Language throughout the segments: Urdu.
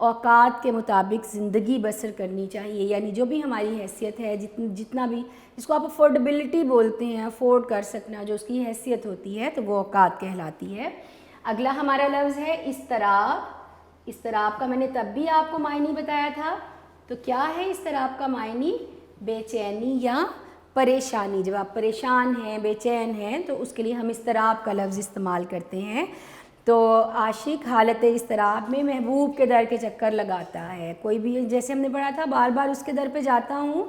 اوقات کے مطابق زندگی بسر کرنی چاہیے، یعنی جو بھی ہماری حیثیت ہے، جتنا بھی جس کو آپ افورڈیبلٹی بولتے ہیں، افورڈ کر سکنا، جو اس کی حیثیت ہوتی ہے تو وہ اوقات کہلاتی ہے۔ اگلا ہمارا لفظ ہے اضطراب۔ اضطراب کا میں نے تب بھی آپ کو معنی بتایا تھا، تو کیا ہے اضطراب کا معنی؟ بے چینی یا پریشانی۔ جب آپ پریشان ہیں، بے چین ہیں، تو اس کے لیے ہم اضطراب کا لفظ استعمال کرتے ہیں۔ تو عاشق حالت اضطراب میں محبوب کے در کے چکر لگاتا ہے، کوئی بھی جیسے ہم نے پڑھا تھا بار بار اس کے در پہ جاتا ہوں،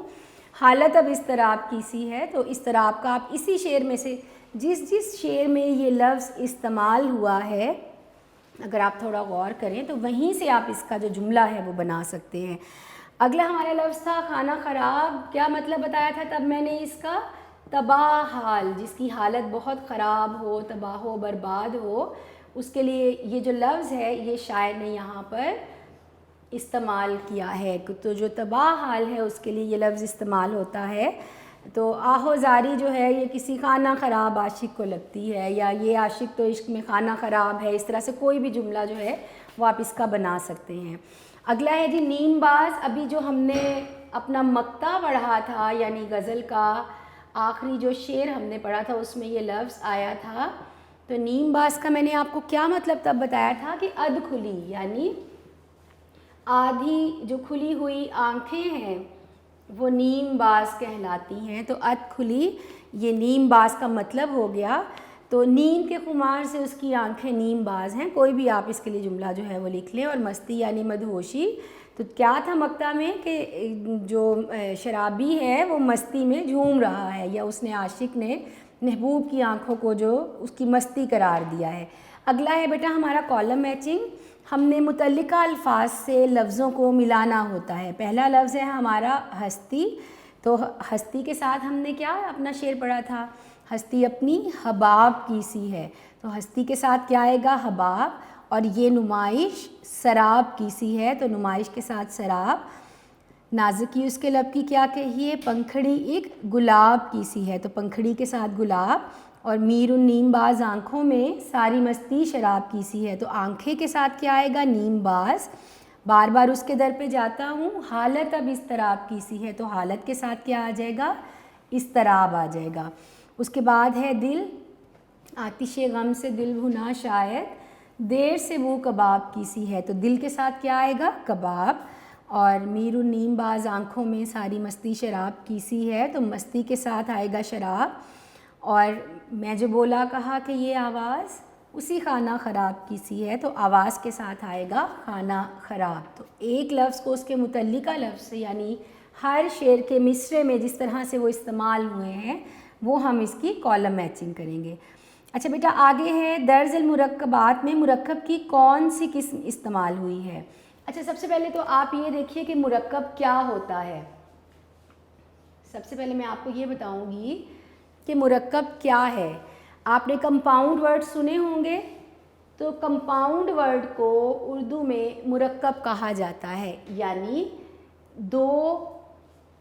حالت اب اضطراب کی سی ہے۔ تو اضطراب کا آپ اسی شعر میں سے جس شعر میں یہ لفظ استعمال ہوا ہے، اگر آپ تھوڑا غور کریں تو وہیں سے آپ اس کا جو جملہ ہے وہ بنا سکتے ہیں۔ اگلا ہمارا لفظ تھا خانہ خراب۔ کیا مطلب بتایا تھا تب میں نے اس کا؟ تباہ حال، جس کی حالت بہت خراب ہو، تباہ و برباد ہو، اس کے لیے یہ جو لفظ ہے یہ شاعر نے یہاں پر استعمال کیا ہے۔ تو جو تباہ حال ہے اس کے لیے یہ لفظ استعمال ہوتا ہے۔ تو آہو زاری جو ہے یہ کسی خانہ خراب عاشق کو لگتی ہے، یا یہ عاشق تو عشق میں خانہ خراب ہے، اس طرح سے کوئی بھی جملہ جو ہے وہ آپ اس کا بنا سکتے ہیں۔ اگلا ہے جی نیم باز۔ ابھی جو ہم نے اپنا مقطع پڑھا تھا، یعنی غزل کا آخری جو شعر ہم نے پڑھا تھا اس میں یہ لفظ آیا تھا، تو نیم باز کا میں نے آپ کو کیا مطلب تب بتایا تھا کہ اد کھلی، یعنی آدھی جو کھلی ہوئی آنکھیں ہیں وہ نیم باز کہلاتی ہیں۔ تو اد کھلی یہ نیم باز کا مطلب ہو گیا۔ تو نیند کے خمار سے اس کی آنکھیں نیم باز ہیں، کوئی بھی آپ اس کے لیے جملہ جو ہے وہ لکھ لیں۔ اور مستی یعنی مدہوشی، تو کیا تھا مقطع میں کہ جو شرابی ہے وہ مستی میں جھوم رہا ہے، یا اس نے عاشق نے محبوب کی آنکھوں کو جو اس کی مستی قرار دیا ہے۔ اگلا ہے بیٹا ہمارا کالم میچنگ۔ ہم نے متعلقہ الفاظ سے لفظوں کو ملانا ہوتا ہے۔ پہلا لفظ ہے ہمارا ہستی، تو ہستی کے ساتھ ہم نے کیا اپنا شعر پڑھا تھا؟ ہستی اپنی حباب کی سی ہے، تو ہستی کے ساتھ کیا آئے گا؟ حباب۔ اور یہ نمائش سراب کی سی ہے، تو نمائش کے ساتھ سراب۔ نازکی اس کے لب کی کیا کہیے؟ پنکھڑی ایک گلاب کی سی ہے، تو پنکھڑی کے ساتھ گلاب۔ اور میر النیم باز آنکھوں میں ساری مستی شراب کی سی ہے، تو آنکھیں کے ساتھ کیا آئے گا؟ نیم باز۔ بار بار اس کے در پہ جاتا ہوں، حالت اب اضطراب کی سی ہے، تو حالت کے ساتھ کیا آ جائے گا؟ اضطراب آ جائے گا۔ اس کے بعد ہے دل۔ آتش غم سے دل بھنا شاید، دیر سے وہ کباب کی سی ہے، تو دل کے ساتھ کیا آئے گا؟ کباب۔ اور میر النیم باز آنکھوں میں ساری مستی شراب کی سی ہے، تو مستی کے ساتھ آئے گا شراب۔ اور میں جو بولا کہا کہ یہ آواز اسی خانہ خراب کی سی ہے، تو آواز کے ساتھ آئے گا خانہ خراب۔ تو ایک لفظ کو اس کے متعلقہ لفظ سے، یعنی ہر شعر کے مصرعے میں جس طرح سے وہ استعمال ہوئے ہیں وہ ہم اس کی کالم میچنگ کریں گے۔ اچھا بیٹا آگے ہے درج المرکبات میں مرکب کی کون سی قسم استعمال ہوئی ہے؟ اچھا سب سے پہلے تو آپ یہ دیکھیے کہ مرکب کیا ہوتا ہے۔ سب سے پہلے میں آپ کو یہ بتاؤں گی کہ مرکب کیا ہے۔ آپ نے کمپاؤنڈ ورڈ سنے ہوں گے، تو کمپاؤنڈ ورڈ کو اردو میں مرکب کہا جاتا ہے، یعنی دو،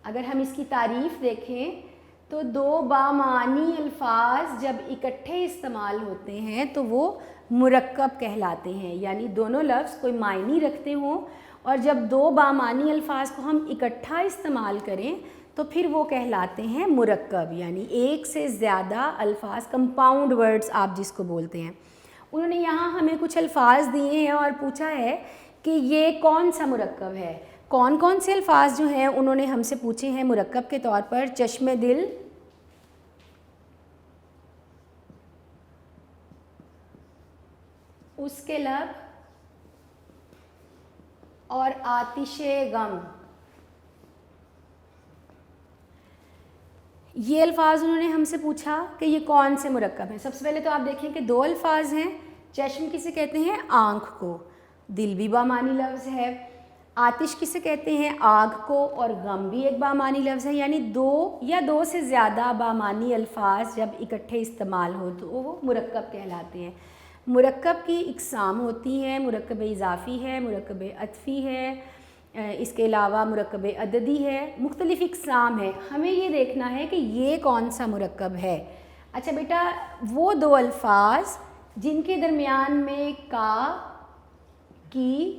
اگر ہم اس کی تعریف دیکھیں تو دو بامعنی الفاظ جب اکٹھے استعمال ہوتے ہیں تو وہ مرکب کہلاتے ہیں، یعنی دونوں لفظ کوئی معنی رکھتے ہوں اور جب دو بامعنی الفاظ کو ہم اکٹھا استعمال کریں تو پھر وہ کہلاتے ہیں مرکب، یعنی ایک سے زیادہ الفاظ، کمپاؤنڈ ورڈز آپ جس کو بولتے ہیں۔ انہوں نے یہاں ہمیں کچھ الفاظ دیے ہیں اور پوچھا ہے کہ یہ کون سا مرکب ہے۔ کون کون سے الفاظ جو ہیں انہوں نے ہم سے پوچھے ہیں مرکب کے طور پر؟ چشم دل، اس کے لب، اور آتش غم۔ یہ الفاظ انہوں نے ہم سے پوچھا کہ یہ کون سے مرکب ہیں۔ سب سے پہلے تو آپ دیکھیں کہ دو الفاظ ہیں، چشم کسے کہتے ہیں؟ آنکھ کو۔ دل بھی بامعنی لفظ ہے۔ آتش کسے کہتے ہیں؟ آگ کو۔ اور غم بھی ایک بامعنی لفظ ہے، یعنی دو یا دو سے زیادہ بامعنی الفاظ جب اکٹھے استعمال ہو تو وہ مرکب کہلاتے ہیں۔ مرکب کی اقسام ہوتی ہیں، مرکب اضافی ہے، مرکب عطفی ہے، اس کے علاوہ مرکب عددی ہے، مختلف اقسام ہے۔ ہمیں یہ دیکھنا ہے کہ یہ کون سا مرکب ہے۔ اچھا بیٹا وہ دو الفاظ جن کے درمیان میں کا، کی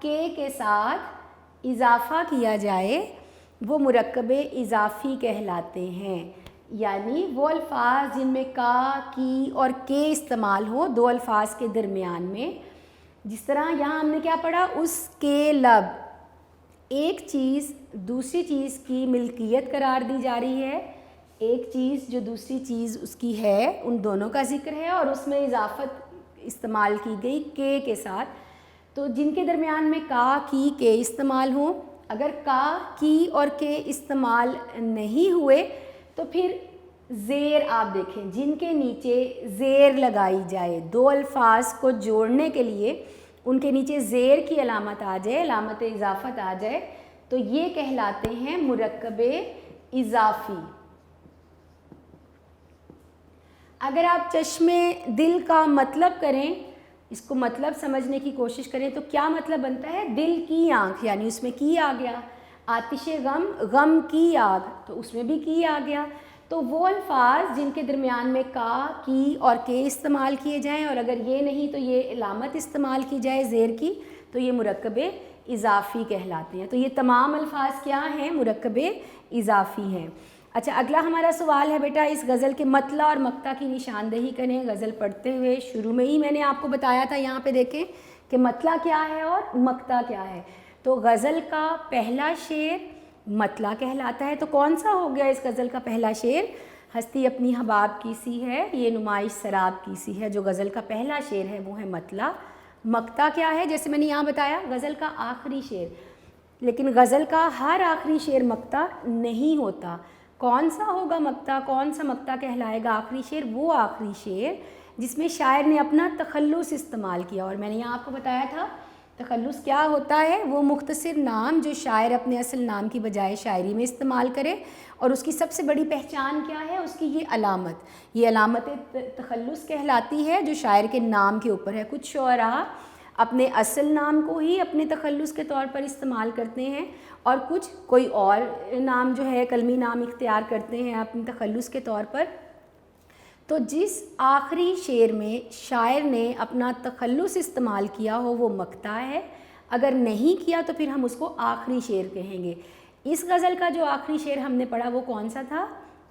کے ساتھ اضافہ کیا جائے وہ مرکب اضافی کہلاتے ہیں، یعنی وہ الفاظ جن میں کا، کی اور کے استعمال ہو دو الفاظ کے درمیان میں. جس طرح یہاں ہم نے کیا پڑھا، اس کے لب، ایک چیز دوسری چیز کی ملکیت قرار دی جا رہی ہے، ایک چیز جو دوسری چیز اس کی ہے، ان دونوں کا ذکر ہے اور اس میں اضافت استعمال کی گئی کے ساتھ. تو جن کے درمیان میں کا، کی، کے استعمال ہوں، اگر کا، کی اور کے استعمال نہیں ہوئے تو پھر زیر آپ دیکھیں، جن کے نیچے زیر لگائی جائے، دو الفاظ کو جوڑنے کے لیے ان کے نیچے زیر کی علامت آ جائے، علامت اضافت آ جائے، تو یہ کہلاتے ہیں مرکب اضافی. اگر آپ چشمے دل کا مطلب کریں، اس کو مطلب سمجھنے کی کوشش کریں تو کیا مطلب بنتا ہے، دل کی آنکھ، یعنی اس میں کی آ گیا. آتش غم، غم کی آگ، تو اس میں بھی کی آ گیا. تو وہ الفاظ جن کے درمیان میں کا، کی اور کے استعمال کیے جائیں، اور اگر یہ نہیں تو یہ علامت استعمال کی جائے زیر کی، تو یہ مرکب اضافی کہلاتے ہیں. تو یہ تمام الفاظ کیا ہیں، مرکب اضافی ہیں. اچھا، اگلا ہمارا سوال ہے بیٹا، اس غزل کے مطلع اور مقطع کی نشاندہی کریں. غزل پڑھتے ہوئے شروع میں ہی میں نے آپ کو بتایا تھا، یہاں پہ دیکھیں کہ مطلع کیا ہے اور مقطع کیا ہے. تو غزل کا پہلا شعر مطلع کہلاتا ہے. تو کون سا ہو گیا اس غزل کا پہلا شعر، ہستی اپنی حباب کی سی ہے، یہ نمائش سراب کی سی ہے. جو غزل کا پہلا شعر ہے وہ ہے مطلع. مقطع کیا ہے، جیسے میں نے یہاں بتایا غزل کا آخری شعر، لیکن غزل کا ہر آخری شعر مقطع نہیں ہوتا. کون سا ہوگا مقطع، کون سا مقطع کہلائے گا آخری شعر، وہ آخری شعر جس میں شاعر نے اپنا تخلص استعمال کیا. اور میں نے یہاں آپ کو بتایا تھا تخلص کیا ہوتا ہے، وہ مختصر نام جو شاعر اپنے اصل نام کی بجائے شاعری میں استعمال کرے. اور اس کی سب سے بڑی پہچان کیا ہے، اس کی یہ علامت، یہ علامت تخلص کہلاتی ہے جو شاعر کے نام کے اوپر ہے. کچھ شعراء اپنے اصل نام کو ہی اپنے تخلص کے طور پر استعمال کرتے ہیں، اور کچھ کوئی اور نام جو ہے قلمی نام اختیار کرتے ہیں اپنے تخلص کے طور پر. تو جس آخری شعر میں شاعر نے اپنا تخلص استعمال کیا ہو وہ مقطع ہے، اگر نہیں کیا تو پھر ہم اس کو آخری شعر کہیں گے. اس غزل کا جو آخری شعر ہم نے پڑھا وہ کون سا تھا،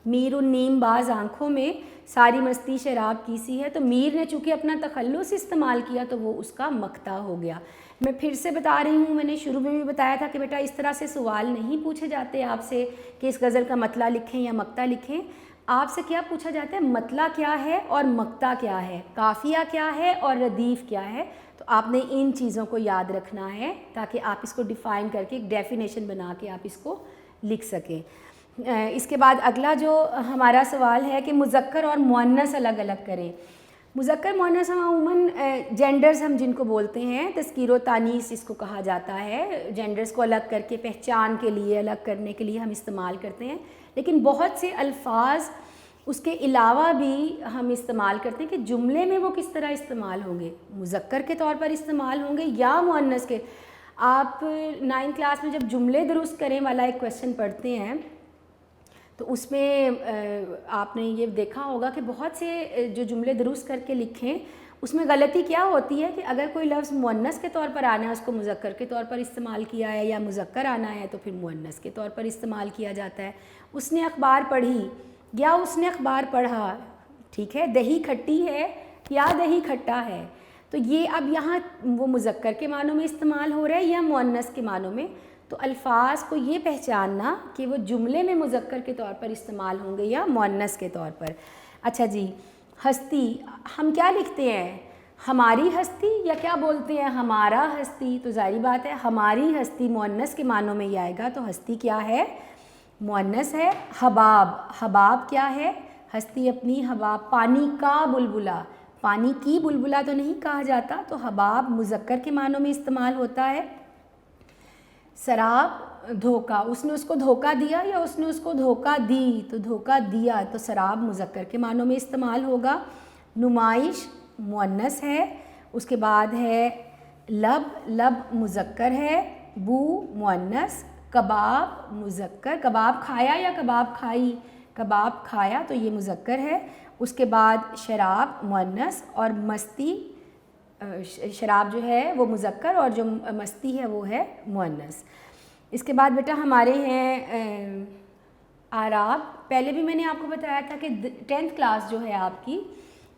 میر النیم باز آنکھوں میں ساری مستی شراب کی سی ہے. تو میر نے چونکہ اپنا تخلص استعمال کیا تو وہ اس کا مقطع ہو گیا. میں پھر سے بتا رہی ہوں، میں نے شروع میں بھی بتایا تھا کہ بیٹا اس طرح سے سوال نہیں پوچھے جاتے آپ سے کہ اس غزل کا مطلع لکھیں یا مقطع لکھیں. آپ سے کیا پوچھا جاتا ہے، مطلع کیا ہے اور مقطع کیا ہے، قافیہ کیا ہے اور ردیف کیا ہے. تو آپ نے ان چیزوں کو یاد رکھنا ہے تاکہ آپ اس کو ڈیفائن کر کے ایک ڈیفینیشن بنا کے آپ اس کو لکھ سکیں. اس کے بعد اگلا جو ہمارا سوال ہے کہ مذکر اور مؤنث الگ الگ کریں. مذکر مؤنث ہم عموماً جینڈرز ہم جن کو بولتے ہیں، تذکیر و تانیث اس کو کہا جاتا ہے. جینڈرز کو الگ کر کے پہچان کے لیے، الگ کرنے کے لیے ہم استعمال کرتے ہیں. لیکن بہت سے الفاظ اس کے علاوہ بھی ہم استعمال کرتے ہیں کہ جملے میں وہ کس طرح استعمال ہوں گے، مذکر کے طور پر استعمال ہوں گے یا مؤنث کے. آپ 9 کلاس میں جب جملے درست کریں والا ایک کویسچن پڑھتے ہیں تو اس میں آپ نے یہ دیکھا ہوگا کہ بہت سے جو جملے درست کر کے لکھیں اس میں غلطی کیا ہوتی ہے کہ اگر کوئی لفظ مؤنث کے طور پر آنا ہے اس کو مذکر کے طور پر استعمال کیا ہے، یا مذکر آنا ہے تو پھر مؤنث کے طور پر استعمال کیا جاتا ہے. اس نے اخبار پڑھی یا اس نے اخبار پڑھا، ٹھیک ہے، دہی کھٹی ہے یا دہی کھٹا ہے. تو یہ اب یہاں وہ مذکر کے معنوں میں استعمال ہو رہا ہے یا مؤنث کے معنوں میں. تو الفاظ کو یہ پہچاننا کہ وہ جملے میں مذکر کے طور پر استعمال ہوں گے یا مؤنث کے طور پر. اچھا جی، ہستی ہم کیا لکھتے ہیں، ہماری ہستی یا کیا بولتے ہیں، ہمارا ہستی. تو ظاہری بات ہے ہماری ہستی مؤنث کے معنوں میں ہی آئے گا. تو ہستی کیا ہے، مؤنث ہے. حباب، حباب کیا ہے، ہستی اپنی حباب. پانی کا بلبلا، پانی کی بلبلا تو نہیں کہا جاتا، تو حباب مذکر کے معنوں میں استعمال ہوتا ہے. سراب دھوکہ، اس نے اس کو دھوکہ دیا یا اس نے اس کو دھوکہ دی، تو دھوکہ دیا تو سراب مذکر کے معنوں میں استعمال ہوگا. نمائش مؤنث ہے. اس کے بعد ہے لب، لب مذکر ہے. بو مؤنث. کباب مذکر، کباب کھایا یا کباب کھائی، کباب کھایا تو یہ مذکر ہے. اس کے بعد شراب مؤنث اور مستی شراب جو ہے وہ مذکر اور جو مستی ہے وہ ہے مؤنث۔ اس کے بعد بیٹا ہمارے ہیں اعراب۔ پہلے بھی میں نے آپ کو بتایا تھا کہ 10th کلاس جو ہے آپ کی،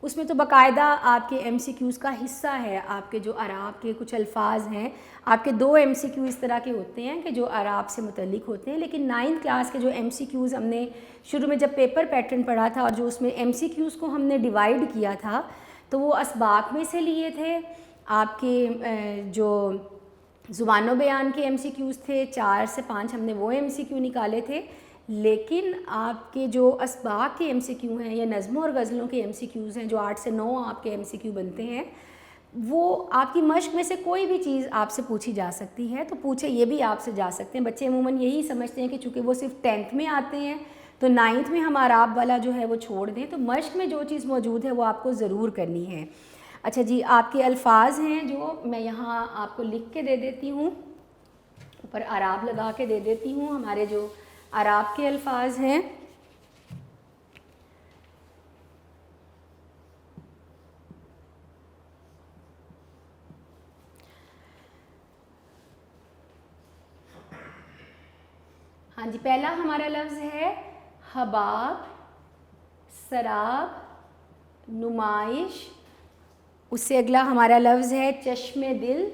اس میں تو باقاعدہ آپ کے ایم سی کیوز کا حصہ ہے۔ آپ کے جو اعراب کے کچھ الفاظ ہیں، آپ کے 2 ایم سی کیو اس طرح کے ہوتے ہیں کہ جو اعراب سے متعلق ہوتے ہیں، لیکن 9th کلاس کے جو ایم سی کیوز ہم نے شروع میں جب پیپر پیٹرن پڑھا تھا اور جو اس میں ایم سی کیوز کو ہم نے ڈیوائیڈ کیا تھا، تو وہ اسباق میں سے لیے تھے۔ آپ کے جو زبان و بیان کے ایم سی کیوز تھے 4 سے 5 ہم نے وہ ایم سی کیو نکالے تھے، لیکن آپ کے جو اسباق کے ایم سی کیو ہیں یا نظموں اور غزلوں کے ایم سی کیوز ہیں جو 8 سے 9 آپ کے ایم سی کیو بنتے ہیں، وہ آپ کی مشق میں سے کوئی بھی چیز آپ سے پوچھی جا سکتی ہے، تو پوچھے یہ بھی آپ سے جا سکتے ہیں۔ بچے عموماً یہی سمجھتے ہیں کہ چونکہ وہ صرف 10th میں آتے ہیں تو 9th میں ہم اعراب والا جو ہے وہ چھوڑ دیں، تو مشق میں جو چیز موجود ہے وہ آپ کو ضرور کرنی ہے۔ اچھا جی، آپ کے الفاظ ہیں جو میں یہاں آپ کو لکھ کے دے دیتی ہوں، اوپر اعراب لگا کے دے دیتی ہوں۔ ہمارے جو اعراب کے الفاظ ہیں، ہاں جی، پہلا ہمارا لفظ ہے حباب، سراب، نمائش۔ اس سے اگلا ہمارا لفظ ہے چشم دل۔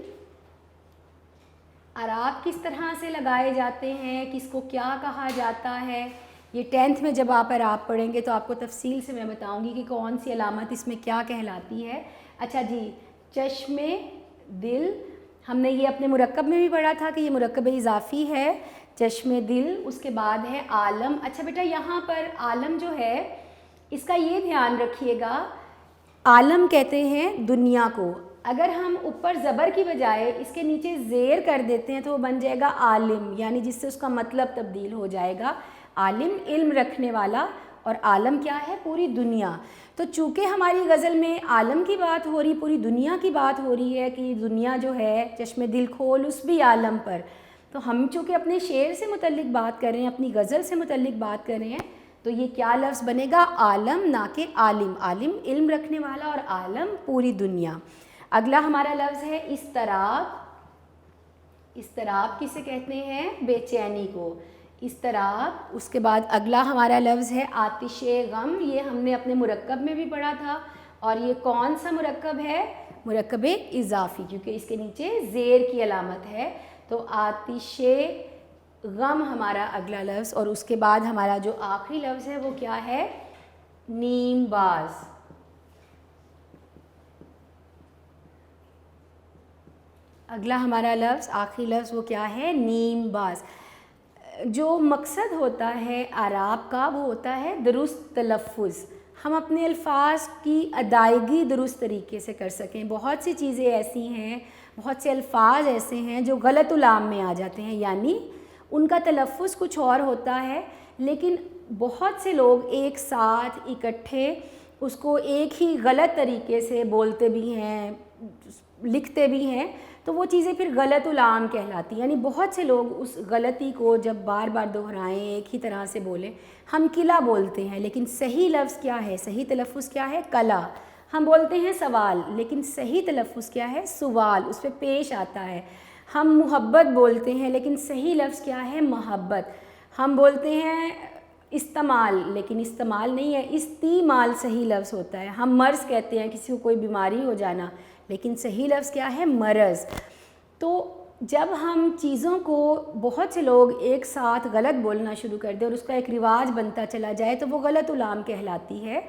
اعراب کس طرح سے لگائے جاتے ہیں، کس کو کیا کہا جاتا ہے، یہ 10th میں جب آپ اعراب پڑھیں گے تو آپ کو تفصیل سے میں بتاؤں گی کہ کون سی علامت اس میں کیا کہلاتی ہے۔ اچھا جی، چشم دل، ہم نے یہ اپنے مرکب میں بھی پڑھا تھا کہ یہ مرکب اضافی ہے، چشم دل۔ اس کے بعد ہے عالم۔ اچھا بیٹا، یہاں پر عالم جو ہے اس کا یہ دھیان رکھیے گا، عالم کہتے ہیں دنیا کو۔ اگر ہم اوپر زبر کی بجائے اس کے نیچے زیر کر دیتے ہیں تو وہ بن جائے گا عالم، یعنی جس سے اس کا مطلب تبدیل ہو جائے گا۔ عالم علم رکھنے والا، اور عالم کیا ہے؟ پوری دنیا۔ تو چونکہ ہماری غزل میں عالم کی بات ہو رہی، پوری دنیا کی بات ہو رہی ہے کہ دنیا جو ہے چشم دل کھول اس بھی عالم پر، تو ہم چونکہ اپنے شعر سے متعلق بات کر رہے ہیں، اپنی غزل سے متعلق بات کر رہے ہیں، تو یہ کیا لفظ بنے گا؟ عالم، نہ کہ عالم۔ عالم علم رکھنے والا اور عالم پوری دنیا۔ اگلا ہمارا لفظ ہے اضطراب۔ اضطراب کسے کہتے ہیں؟ بے چینی کو، اضطراب۔ اس کے بعد اگلا ہمارا لفظ ہے آتش غم۔ یہ ہم نے اپنے مرکب میں بھی پڑھا تھا، اور یہ کون سا مرکب ہے؟ مرکب اضافی، کیونکہ اس کے نیچے زیر کی علامت ہے۔ تو آتش غم ہمارا اگلا لفظ، اور اس کے بعد ہمارا جو آخری لفظ ہے وہ کیا ہے؟ نیم باز۔ اگلا ہمارا لفظ، آخری لفظ وہ کیا ہے؟ نیم باز۔ جو مقصد ہوتا ہے اعراب کا وہ ہوتا ہے درست تلفظ، ہم اپنے الفاظ کی ادائیگی درست طریقے سے کر سکیں۔ بہت سی چیزیں ایسی ہیں، بہت سے الفاظ ایسے ہیں جو غلط الام میں آ جاتے ہیں، یعنی ان کا تلفظ کچھ اور ہوتا ہے، لیکن بہت سے لوگ ایک ساتھ اکٹھے اس کو ایک ہی غلط طریقے سے بولتے بھی ہیں، لکھتے بھی ہیں، تو وہ چیزیں پھر غلط الام کہلاتی ہیں۔ یعنی بہت سے لوگ اس غلطی کو جب بار بار دہرائیں، ایک ہی طرح سے بولیں، ہم قلعہ بولتے ہیں، لیکن صحیح لفظ کیا ہے؟ صحیح تلفظ کیا ہے؟ قلعہ۔ ہم بولتے ہیں سوال، لیکن صحیح تلفظ کیا ہے؟ سوال، اس پہ پیش آتا ہے۔ ہم محبت بولتے ہیں، لیکن صحیح لفظ کیا ہے؟ محبت۔ ہم بولتے ہیں استعمال، لیکن استعمال نہیں ہے، استعمال صحیح لفظ ہوتا ہے۔ ہم مرض کہتے ہیں کسی کو کوئی بیماری ہو جانا، لیکن صحیح لفظ کیا ہے؟ مرض۔ تو جب ہم چیزوں کو بہت سے لوگ ایک ساتھ غلط بولنا شروع کر دیں اور اس کا ایک رواج بنتا چلا جائے تو وہ غلط الام کہلاتی ہے۔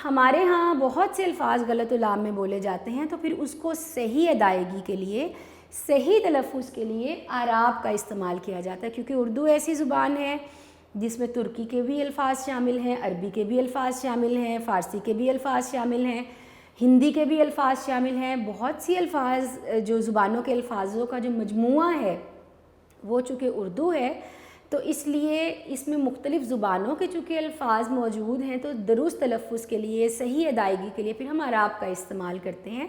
ہمارے ہاں بہت سے الفاظ غلط الام میں بولے جاتے ہیں، تو پھر اس کو صحیح ادائیگی کے لیے، صحیح تلفظ کے لیے اعراب کا استعمال کیا جاتا ہے، کیونکہ اردو ایسی زبان ہے جس میں ترکی کے بھی الفاظ شامل ہیں، عربی کے بھی الفاظ شامل ہیں، فارسی کے بھی الفاظ شامل ہیں، ہندی کے بھی الفاظ شامل ہیں۔ بہت سی الفاظ جو زبانوں کے الفاظوں کا جو مجموعہ ہے وہ چونکہ اردو ہے، تو اس لیے اس میں مختلف زبانوں کے چونکہ الفاظ موجود ہیں، تو درست تلفظ کے لیے، صحیح ادائیگی کے لیے پھر ہم اعراب کا استعمال کرتے ہیں۔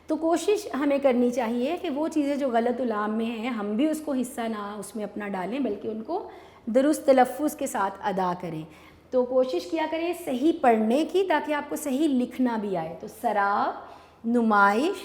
تو کوشش ہمیں کرنی چاہیے کہ وہ چیزیں جو غلط الام میں ہیں ہم بھی اس کو حصہ نہ اس میں اپنا ڈالیں، بلکہ ان کو درست تلفظ کے ساتھ ادا کریں۔ تو کوشش کیا کریں صحیح پڑھنے کی، تاکہ آپ کو صحیح لکھنا بھی آئے۔ تو سراب، نمائش،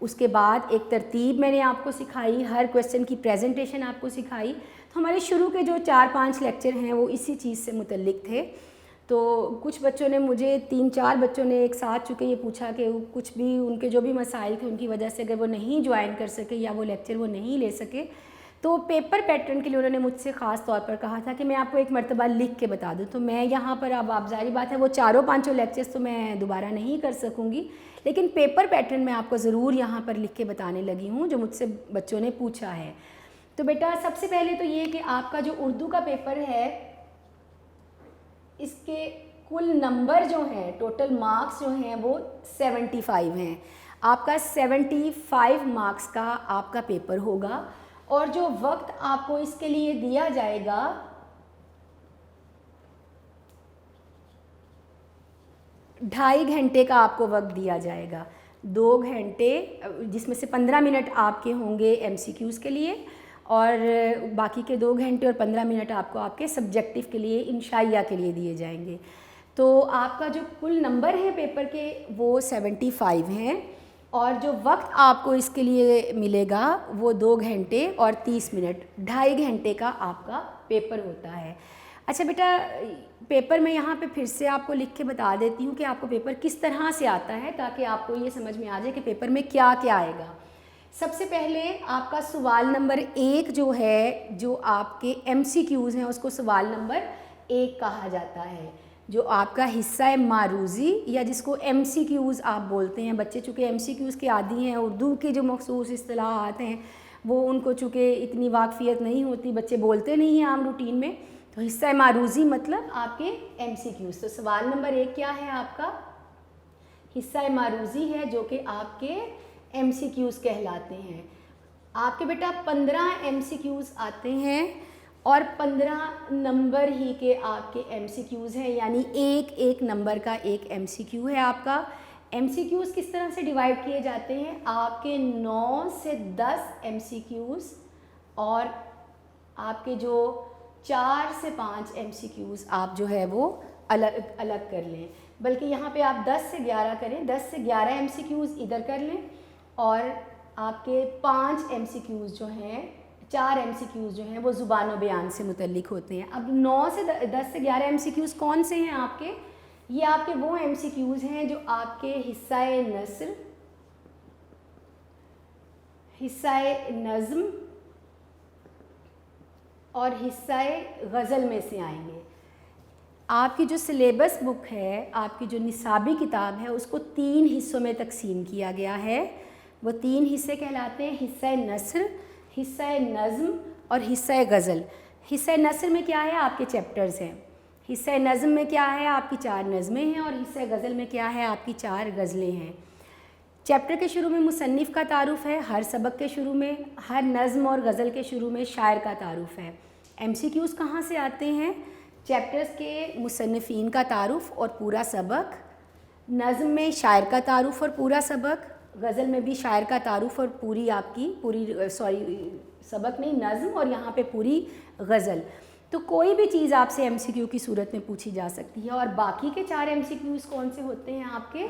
اس کے بعد ایک ترتیب میں نے آپ کو سکھائی, ہر کویسچن کی پریزنٹیشن آپ کو سکھائی. تو ہمارے شروع کے جو 4-5 لیکچر ہیں وہ اسی چیز سے متعلق تھے. تو کچھ بچوں نے مجھے 3-4 بچوں نے ایک ساتھ چونکہ یہ پوچھا کہ کچھ بھی ان کے جو بھی مسائل تھے ان کی وجہ سے اگر وہ نہیں جوائن کر سکے یا وہ لیکچر وہ نہیں لے سکے, تو پیپر پیٹرن کے لیے انہوں نے مجھ سے خاص طور پر کہا تھا کہ میں آپ کو ایک مرتبہ لکھ کے بتا دوں. تو میں یہاں پر اب آپ ظاہری بات ہے وہ 4-5 لیکچرز تو میں دوبارہ نہیں کر سکوں گی, لیکن پیپر پیٹرن میں آپ کو ضرور یہاں پر لکھ کے بتانے لگی ہوں جو مجھ سے بچوں نے پوچھا ہے. تو بیٹا سب سے پہلے تو یہ کہ آپ کا جو اردو کا پیپر ہے اس کے کل نمبر جو ہیں, ٹوٹل مارکس جو ہیں وہ 75 ہیں. آپ کا 75 مارکس کا آپ کا پیپر ہوگا, اور جو وقت آپ کو اس کے لیے دیا جائے گا ڈھائی گھنٹے کا آپ کو وقت دیا جائے گا. 2 گھنٹے جس میں سے 15 منٹ آپ کے ہوں گے ایم سی کیوز کے لیے, اور باقی کے 2 گھنٹے اور 15 منٹ آپ کو آپ کے سبجیکٹیو کے لیے, انشائیہ کے لیے دیے جائیں گے. تو آپ کا جو کل نمبر ہے پیپر کے وہ 75 ہیں, اور جو وقت آپ کو اس کے لیے ملے گا وہ 2 گھنٹے اور 30 منٹ, 2.5 گھنٹے کا آپ کا پیپر ہوتا ہے. اچھا بیٹا, پیپر میں یہاں پہ پھر سے آپ کو لکھ کے بتا دیتی ہوں کہ آپ کو پیپر کس طرح سے آتا ہے, تاکہ آپ کو یہ سمجھ میں آ جائے کہ پیپر میں کیا کیا آئے گا. سب سے پہلے آپ کا سوال نمبر 1 جو ہے, جو آپ کے ایم سی کیوز ہیں اس کو سوال نمبر 1 کہا جاتا ہے. جو آپ کا حصہ معروضی یا جس کو ایم سی کیوز آپ بولتے ہیں, بچے چونکہ ایم سی کیوز کے عادی ہیں, اردو کے جو مخصوص اصطلاحات ہیں وہ ان کو چونکہ اتنی واقفیت نہیں ہوتی, بچے بولتے نہیں ہیں عام روٹین میں, تو حصہ معروضی مطلب آپ کے ایم سی کیوز. تو سوال نمبر 1 کیا ہے آپ کا حصہ معروضی ہے, جو کہ آپ کے ایم سی کیوز کہلاتے ہیں. آپ کے بیٹا 15 ایم سی کیوز آتے ہیں, اور 15 نمبر ہی کے آپ کے ایم سی کیوز ہیں, یعنی ایک نمبر کا ایک ایم سی کیو ہے آپ کا. ایم سی کیوز کس طرح سے ڈیوائڈ کیے جاتے ہیں, آپ کے 9 سے 10 ایم سی کیوز, اور آپ کے جو 4 سے 5 ایم سی کیوز آپ جو ہے وہ الگ کر لیں, بلکہ یہاں پہ آپ 10 سے 11 کریں, 10 سے 11 ایم سی کیوز ادھر کر لیں, اور آپ کے 5 ایم سی کیوز جو ہیں, 4 ایم سی کیوز جو ہیں وہ زبان و بیان سے متعلق ہوتے ہیں. اب 9 سے 10 سے 11 ایم سی کیوز کون سے ہیں آپ کے, یہ آپ کے وہ ایم سی کیوز ہیں جو آپ کے حصہ نثر, حصہ نظم اور حصہ غزل میں سے آئیں گے. آپ کی جو سلیبس بک ہے, آپ کی جو نصابی کتاب ہے, اس کو 3 حصوں میں تقسیم کیا گیا ہے. وہ 3 حصے کہلاتے ہیں حصہ نثر, حصہ نظم اور حصہ غزل. حصہ نثر میں کیا ہے, آپ کے چیپٹرز ہیں. حصہ نظم میں کیا ہے, آپ کی 4 نظمیں ہیں, اور حصہ غزل میں کیا ہے, آپ کی 4 غزلیں ہیں. چیپٹر کے شروع میں مصنف کا تعارف ہے, ہر سبق کے شروع میں, ہر نظم اور غزل کے شروع میں شاعر کا تعارف ہے. ایم سی کیوز کہاں سے آتے ہیں, چیپٹرز کے مصنفین کا تعارف اور پورا سبق, نظم میں شاعر کا تعارف اور پورا سبق, غزل میں بھی شاعر کا تعارف اور سبق نہیں نظم, اور یہاں پہ پوری غزل. تو کوئی بھی چیز آپ سے ایم سی کیو کی صورت میں پوچھی جا سکتی ہے. اور باقی کے 4 ایم سی کیوز کون سے ہوتے ہیں آپ کے,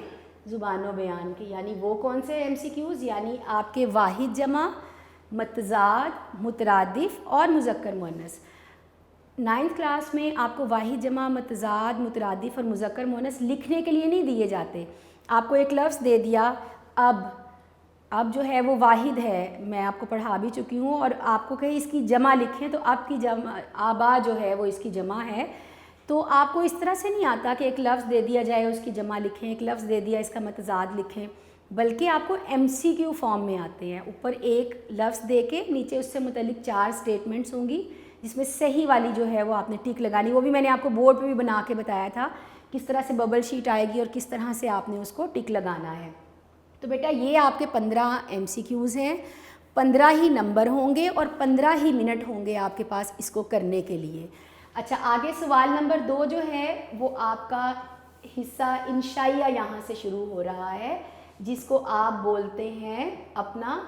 زبان و بیان کے, یعنی وہ کون سے ایم سی کیوز, یعنی آپ کے واحد جمع, متضاد, مترادف اور مذکر مؤنث. 9th کلاس میں آپ کو واحد جمع, متضاد, مترادف اور مذکر مؤنث لکھنے کے لیے نہیں دیے جاتے. آپ کو ایک لفظ دے دیا اب جو ہے وہ واحد ہے, میں آپ کو پڑھا بھی چکی ہوں, اور آپ کو کہیں اس کی جمع لکھیں تو اب کی جمع آبا جو ہے وہ اس کی جمع ہے. تو آپ کو اس طرح سے نہیں آتا کہ ایک لفظ دے دیا جائے اس کی جمع لکھیں, ایک لفظ دے دیا اس کا متضاد لکھیں, بلکہ آپ کو ایم سی کیو فارم میں آتے ہیں. اوپر ایک لفظ دے کے نیچے اس سے متعلق 4 سٹیٹمنٹس ہوں گی, جس میں صحیح والی جو ہے وہ آپ نے ٹک لگانی. وہ بھی میں نے آپ کو بورڈ پہ بھی بنا کے بتایا تھا کس طرح سے ببل شیٹ آئے گی اور کس طرح سے آپ نے اس کو ٹک لگانا ہے. تو بیٹا یہ آپ کے 15 ایم سی کیوز ہیں, 15 ہی نمبر ہوں گے اور 15 ہی منٹ ہوں گے آپ کے پاس اس کو کرنے کے لیے. اچھا, آگے سوال نمبر 2 جو ہے وہ آپ کا حصہ انشائیہ یہاں سے شروع ہو رہا ہے, جس کو آپ بولتے ہیں اپنا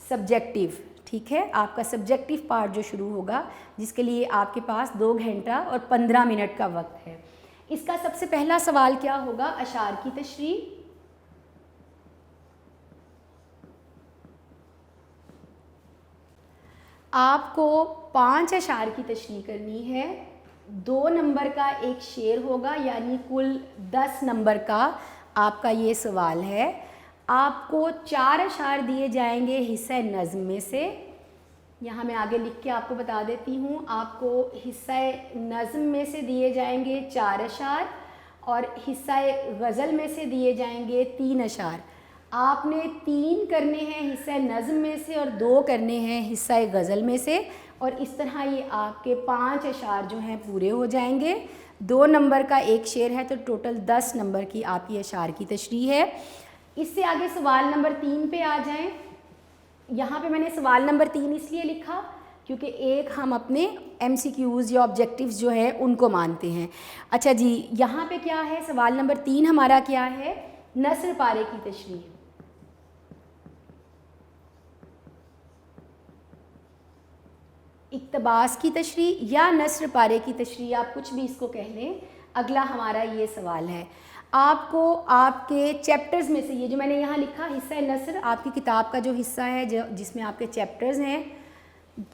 سبجیکٹیو. ٹھیک ہے, آپ کا سبجیکٹیو پارٹ جو شروع ہوگا, جس کے لیے آپ کے پاس 2 گھنٹہ اور 15 منٹ کا وقت ہے. اس کا سب سے پہلا سوال کیا ہوگا, اشعار کی تشریح. آپ کو 5 اشعار کی تشریح کرنی ہے. 2 نمبر کا ایک شعر ہوگا، یعنی کل 10 نمبر کا آپ کا یہ سوال ہے. آپ کو 4 اشعار دیے جائیں گے حصہ نظم میں سے. یہاں میں آگے لکھ کے آپ کو بتا دیتی ہوں. آپ کو حصہ نظم میں سے دیے جائیں گے 4 اشعار اور حصہ غزل میں سے دیے جائیں گے 3 اشعار. آپ نے 3 کرنے ہیں حصہ نظم میں سے اور 2 کرنے ہیں حصہ غزل میں سے، اور اس طرح یہ آپ کے 5 اشعار جو ہیں پورے ہو جائیں گے. 2 نمبر کا ایک شعر ہے تو ٹوٹل 10 نمبر کی آپ کی اشعار کی تشریح ہے. اس سے آگے سوال نمبر 3 پہ آ جائیں. یہاں پہ میں نے سوال نمبر 3 اس لیے لکھا کیونکہ ایک ہم اپنے ایم سی کیوز یا آبجیکٹیوز جو ہے ان کو مانتے ہیں. اچھا جی، یہاں پہ کیا ہے، سوال نمبر 3 ہمارا کیا ہے، نثر پارے کی تشریح. اقتباس کی تشریح یا نثر پارے کی تشریح، آپ کچھ بھی اس کو کہہ لیں. اگلا ہمارا یہ سوال ہے، آپ کو آپ کے چیپٹرز میں سے، یہ جو میں نے یہاں لکھا حصہ نثر آپ کی کتاب کا جو حصہ ہے جس میں آپ کے چیپٹرز ہیں،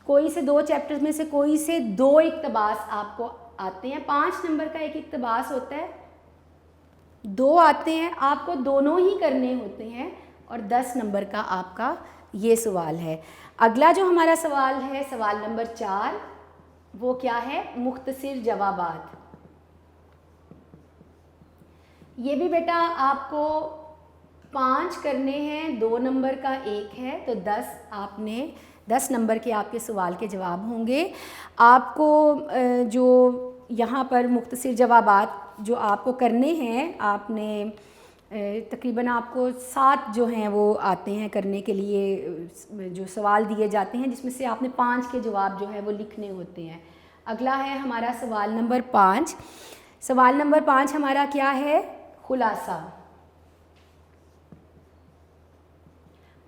کوئی سے 2 چیپٹرز میں سے کوئی سے 2 اقتباس آپ کو آتے ہیں. 5 نمبر کا ایک اقتباس ہوتا ہے، 2 آتے ہیں، آپ کو دونوں ہی کرنے ہوتے ہیں اور 10 نمبر کا آپ کا یہ سوال ہے. اگلا جو ہمارا سوال ہے، سوال نمبر 4، وہ کیا ہے، مختصر جوابات. یہ بھی بیٹا آپ کو 5 کرنے ہیں، 2 نمبر کا ایک ہے تو 10 نمبر کے آپ کے سوال کے جواب ہوں گے. آپ کو جو یہاں پر مختصر جوابات جو آپ کو کرنے ہیں، آپ نے تقریباً آپ کو 7 جو ہیں وہ آتے ہیں کرنے کے لیے، جو سوال دیے جاتے ہیں جس میں سے آپ نے 5 کے جواب جو ہے وہ لکھنے ہوتے ہیں. اگلا ہے ہمارا سوال نمبر 5. سوال نمبر 5 ہمارا کیا ہے، خلاصہ.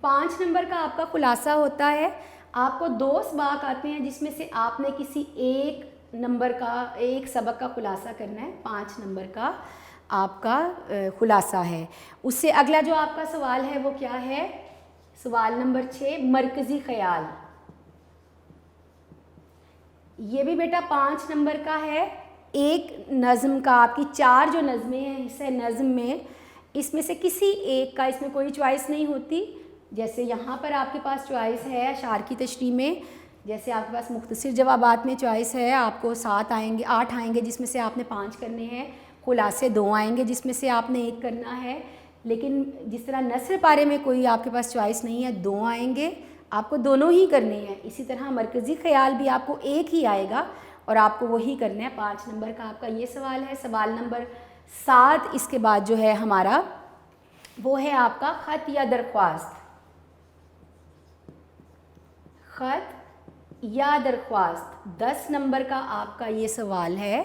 5 نمبر کا آپ کا خلاصہ ہوتا ہے. آپ کو 2 سباق آتے ہیں جس میں سے آپ نے کسی ایک نمبر کا، ایک سبق کا خلاصہ کرنا ہے. 5 نمبر کا آپ کا خلاصہ ہے. اس سے اگلا جو آپ کا سوال ہے وہ کیا ہے، سوال نمبر 6، مرکزی خیال. یہ بھی بیٹا 5 نمبر کا ہے. ایک نظم کا، آپ کی 4 جو نظمیں ہیں حصہ نظم میں، اس میں سے کسی ایک کا، اس میں کوئی چوائس نہیں ہوتی. جیسے یہاں پر آپ کے پاس چوائس ہے اشعار کی تشریح میں، جیسے آپ کے پاس مختصر جوابات میں چوائس ہے، آپ کو 8 آئیں گے جس میں سے آپ نے 5 کرنے ہیں. خلاصے 2 آئیں گے جس میں سے آپ نے 1 کرنا ہے. لیکن جس طرح نثر پارے میں کوئی آپ کے پاس چوائس نہیں ہے، 2 آئیں گے، آپ کو دونوں ہی کرنے ہیں. اسی طرح مرکزی خیال بھی آپ کو 1 ہی آئے گا اور آپ کو وہی کرنا ہے. 5 نمبر کا آپ کا یہ سوال ہے. سوال نمبر 7 اس کے بعد جو ہے ہمارا وہ ہے آپ کا خط یا درخواست. خط یا درخواست 10 نمبر کا آپ کا یہ سوال ہے.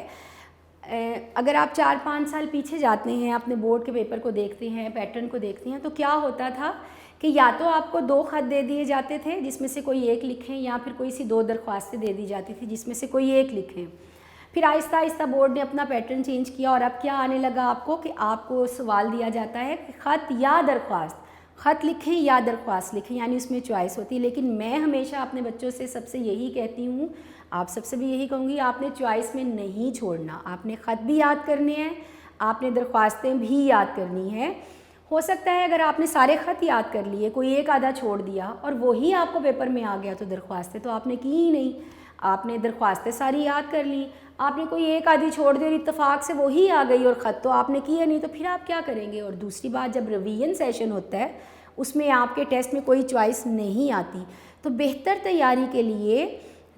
اگر آپ 4-5 سال پیچھے جاتے ہیں، اپنے بورڈ کے پیپر کو دیکھتے ہیں، پیٹرن کو دیکھتے ہیں، تو کیا ہوتا تھا کہ یا تو آپ کو 2 خط دے دیے جاتے تھے جس میں سے کوئی ایک لکھیں، یا پھر کوئی سی 2 درخواستیں دے دی جاتی تھی جس میں سے کوئی ایک لکھیں. پھر آہستہ آہستہ بورڈ نے اپنا پیٹرن چینج کیا اور اب کیا آنے لگا آپ کو کہ آپ کو سوال دیا جاتا ہے کہ خط یا درخواست، خط لکھیں یا درخواست لکھیں، یعنی اس میں چوائس ہوتی ہے. لیکن میں ہمیشہ اپنے بچوں سے سب سے یہی کہتی ہوں، آپ سب سے بھی یہی کہوں گی، آپ نے چوائس میں نہیں چھوڑنا. آپ نے خط بھی یاد کرنے ہیں، آپ نے درخواستیں بھی یاد کرنی ہیں. ہو سکتا ہے اگر آپ نے سارے خط یاد کر لیے، کوئی ایک آدھا چھوڑ دیا اور وہی آپ کو پیپر میں آ گیا، تو درخواستیں تو آپ نے کی ہی نہیں. آپ نے درخواستیں ساری یاد کر لی، آپ نے کوئی ایک آدھی چھوڑ دی اور اتفاق سے وہی آ گئی اور خط تو آپ نے کیا نہیں، تو پھر آپ کیا کریں گے. اور دوسری بات، جب ریویژن سیشن ہوتا ہے اس میں آپ کے ٹیسٹ میں کوئی چوائس نہیں آتی، تو بہتر تیاری کے لیے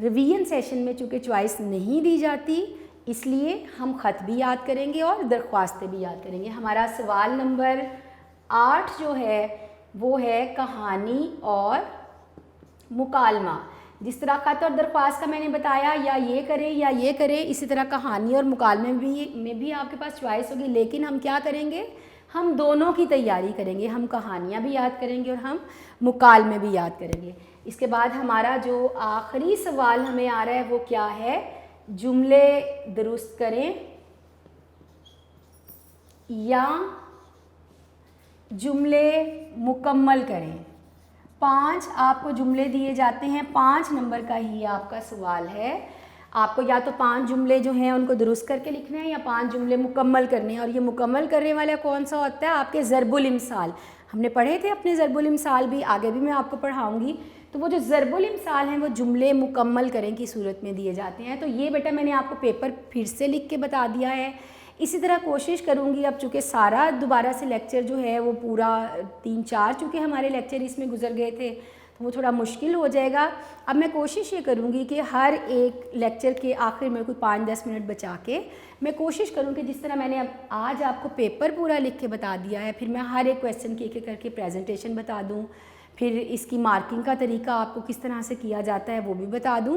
ریویژن سیشن میں چونکہ چوائس نہیں دی جاتی، اس لیے ہم خط بھی یاد کریں گے اور درخواستیں بھی یاد کریں گے. ہمارا سوال نمبر 8 جو ہے وہ ہے کہانی اور مکالمہ. جس طرح خط اور درخواست کا میں نے بتایا، یا یہ کریں یا یہ کریں، اسی طرح کہانی اور مکالمے میں بھی آپ کے پاس چوائس ہوگی. لیکن ہم کیا کریں گے، ہم دونوں کی تیاری کریں گے. ہم کہانیاں بھی یاد کریں گے اور ہم مکالمے بھی یاد کریں گے. اس کے بعد ہمارا جو آخری سوال ہمیں آ رہا ہے وہ کیا ہے، جملے درست کریں یا جملے مکمل کریں. 5 آپ کو جملے دیے جاتے ہیں, 5 نمبر کا ہی آپ کا سوال ہے. آپ کو یا تو 5 جملے جو ہیں ان کو درست کر کے لکھنا ہے یا 5 جملے مکمل کرنے ہیں. اور یہ مکمل کرنے والا کون سا ہوتا ہے؟ آپ کے ضرب الامثال. ہم نے پڑھے تھے اپنے ضرب الامثال بھی, آگے بھی میں آپ کو پڑھاؤں گی. تو وہ جو ضرب الامثال ہیں وہ جملے مکمل کریں کی صورت میں دیے جاتے ہیں. تو یہ بیٹا میں نے آپ کو پیپر پھر سے لکھ کے بتا دیا ہے. اسی طرح کوشش کروں گی, اب چونکہ سارا دوبارہ سے لیکچر جو ہے وہ پورا 3-4 چونکہ ہمارے لیکچر اس میں گزر گئے تھے تو وہ تھوڑا مشکل ہو جائے گا. اب میں کوشش یہ کروں گی کہ ہر ایک لیکچر کے آخر میں کوئی 5-10 منٹ بچا کے میں کوشش کروں کہ جس طرح میں نے اب آج آپ کو پیپر پورا لکھ کے بتا دیا ہے, پھر میں ہر ایک کویسچن کی ایک کر کے پریزنٹیشن بتا دوں, پھر اس کی مارکنگ کا طریقہ آپ کو کس طرح سے کیا جاتا ہے وہ بھی بتا دوں,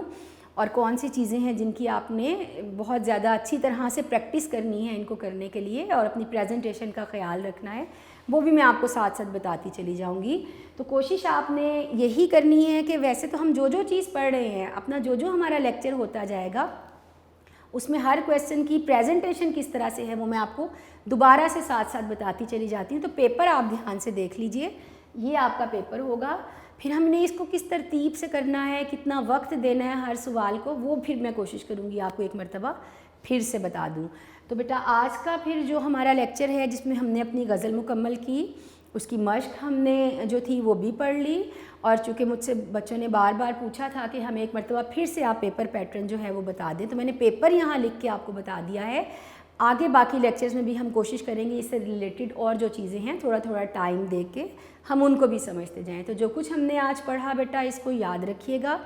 اور کون سی چیزیں ہیں جن کی آپ نے بہت زیادہ اچھی طرح سے پریکٹس کرنی ہے ان کو کرنے کے لیے, اور اپنی پریزنٹیشن کا خیال رکھنا ہے, وہ بھی میں آپ کو ساتھ ساتھ بتاتی چلی جاؤں گی. تو کوشش آپ نے یہی کرنی ہے کہ ویسے تو ہم جو چیز پڑھ رہے ہیں, اپنا جو ہمارا لیکچر ہوتا جائے گا اس میں ہر کویسچن کی پریزنٹیشن کس طرح سے ہے وہ میں آپ کو دوبارہ سے ساتھ ساتھ بتاتی چلی جاتی ہوں. تو پیپر آپ دھیان سے دیکھ لیجئے, یہ آپ کا پیپر ہوگا. پھر ہم نے اس کو کس ترتیب سے کرنا ہے, کتنا وقت دینا ہے ہر سوال کو, وہ پھر میں کوشش کروں گی آپ کو ایک مرتبہ پھر سے بتا دوں. تو بیٹا آج کا پھر جو ہمارا لیکچر ہے جس میں ہم نے اپنی غزل مکمل کی, اس کی مشق ہم نے جو تھی وہ بھی پڑھ لی, اور چونکہ مجھ سے بچوں نے بار بار پوچھا تھا کہ ہمیں ایک مرتبہ پھر سے آپ پیپر پیٹرن جو ہے وہ بتا دیں, تو میں نے پیپر یہاں لکھ کے آپ کو بتا دیا ہے. آگے باقی لیکچرز میں بھی ہم کوشش کریں گے اس سے ریلیٹڈ اور جو چیزیں ہیں تھوڑا تھوڑا ٹائم دے کے ہم ان کو بھی سمجھتے جائیں. تو جو کچھ ہم نے آج پڑھا بیٹا اس کو یاد رکھیے گا,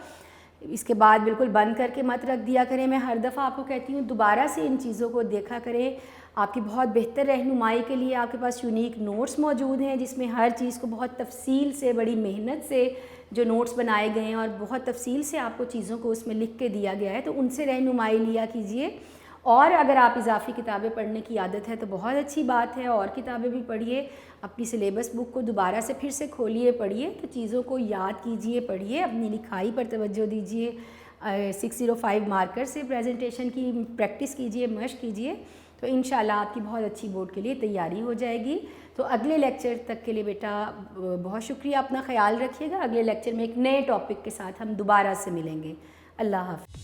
اس کے بعد بالکل بند کر کے مت رکھ دیا کریں. میں ہر دفعہ آپ کو کہتی ہوں دوبارہ سے ان چیزوں کو دیکھا کریں. آپ کی بہت بہتر رہنمائی کے لیے آپ کے پاس یونیک نوٹس موجود ہیں جس میں ہر چیز کو بہت تفصیل سے, بڑی محنت سے جو نوٹس بنائے گئے ہیں اور بہت تفصیل سے آپ کو چیزوں کو اس میں لکھ کے دیا گیا ہے, تو ان سے رہنمائی لیا کیجئے. اور اگر آپ اضافی کتابیں پڑھنے کی عادت ہے تو بہت اچھی بات ہے, اور کتابیں بھی پڑھیے. اپنی سلیبس بک کو دوبارہ سے پھر سے کھولیے, پڑھیے, تو چیزوں کو یاد کیجئے, پڑھیے, اپنی لکھائی پر توجہ دیجئے. 605 مارکر سے پریزنٹیشن کی پریکٹس کیجئے, مشق کیجئے, تو انشاءاللہ آپ کی بہت اچھی بورڈ کے لیے تیاری ہو جائے گی. تو اگلے لیکچر تک کے لیے بیٹا بہت شکریہ, اپنا خیال رکھیے گا. اگلے لیکچر میں ایک نئے ٹاپک کے ساتھ ہم دوبارہ سے ملیں گے. اللہ حافظ.